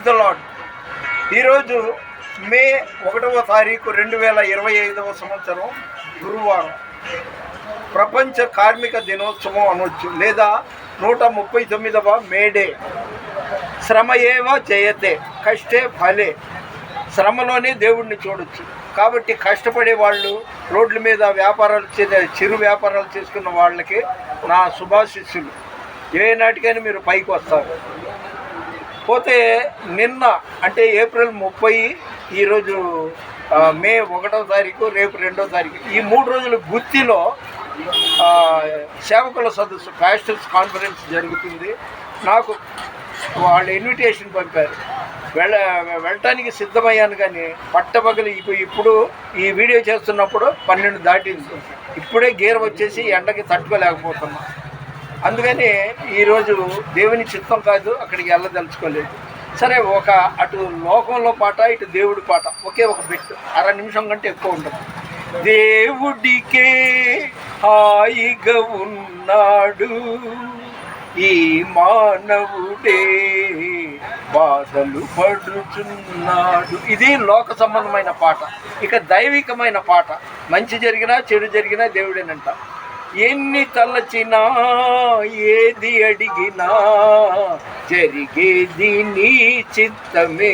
The lord. ఈరోజు మే 1వ తారీఖు 2025వ సంవత్సరం గురువారం. ప్రపంచ కార్మిక దినోత్సవం అనొచ్చు, లేదా 139వ మేడే. శ్రమ ఏవ జయతే, కష్టే ఫలే. శ్రమలోనే దేవుడిని చూడొచ్చు. కాబట్టి కష్టపడే వాళ్ళు, రోడ్ల మీద చిరు వ్యాపారాలు చేసుకున్న వాళ్ళకి నా శుభాశిస్సులు. ఏ నాటికైనా మీరు పైకి వస్తారు. పోతే నిన్న అంటే ఏప్రిల్ 30, ఈరోజు మే 1వ తారీఖు, రేపు 2వ తారీఖు, ఈ 3 రోజులు గుత్తిలో సేవకుల సదస్సు, పాస్టర్స్ కాన్ఫరెన్స్ జరుగుతుంది. నాకు వాళ్ళు ఇన్విటేషన్ పంపారు. వెళ్ళటానికి సిద్ధమయ్యాను, కానీ పట్టపగలు ఇప్పుడు ఈ వీడియో చేస్తున్నప్పుడు 12 దాటింది. ఇప్పుడే గేర్ వచ్చేసి ఎండకి తట్టుకోలేకపోతున్నా. అందుకని ఈరోజు దేవుని చిత్తం కాదు, అక్కడికి వెళ్ళదలుచుకోలేదు. సరే, అటు లోకంలో పాట, ఇటు దేవుడి పాట, ఒకే ఒక బిట్, 1/2 నిమిషం కంటే ఎక్కువ ఉంటుంది. దేవుడికే హాయిగా ఉన్నాడు, ఈ మానవుడే బాధలు పడుచున్నాడు. ఇది లోక సంబంధమైన పాట. ఇక దైవికమైన పాట, మంచి జరిగినా చెడు జరిగినా దేవుడేనంట. ఎన్ని తలచినా ఏది అడిగినా జరిగేది నీ చిత్తమే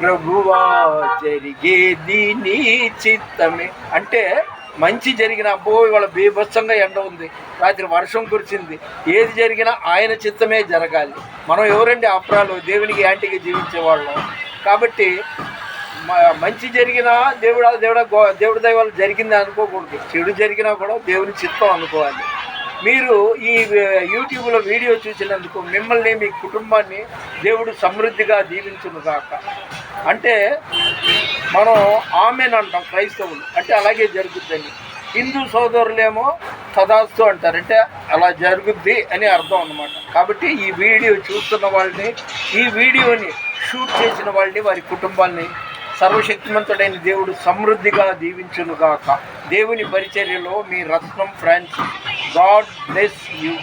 ప్రభువా, జరిగేది నీ చిత్తమే. అంటే మంచి జరిగిన, ఇవాళ బీభత్సంగా ఎండ ఉంది, రాత్రి వర్షం కురిచింది, ఏది జరిగినా ఆయన చిత్తమే జరగాలి. మనం ఎవరండి అప్రాలు, దేవునికి యాంటీగా జీవించేవాళ్ళం. కాబట్టి మంచి జరిగినా దేవుడి దయ వల్ల జరిగింది అనుకోకూడదు, చెడు జరిగినా కూడా దేవుని చిత్తం అనుకోవాలి. మీరు ఈ యూట్యూబ్లో వీడియో చూసినందుకు మిమ్మల్ని, మీ కుటుంబాన్ని దేవుడు సమృద్ధిగా దీవించును గాక. అంటే మనం ఆమెన్ అంటాం క్రైస్తవులు, అంటే అలాగే జరుగుద్దని. హిందూ సోదరులేమో తదాస్తు అంటారు, అంటే అలా జరుగుద్ది అని అర్థం అన్నమాట. కాబట్టి ఈ వీడియో చూస్తున్న వాళ్ళని, ఈ వీడియోని షూట్ చేసిన వాళ్ళని, వారి కుటుంబాన్ని సర్వశక్తిమంతుడైన దేవుడు సమృద్ధిగా దీవించునుగాక. దేవుని పరిచర్యలో మీ రత్నం ఫ్రాన్సిస్. God bless you.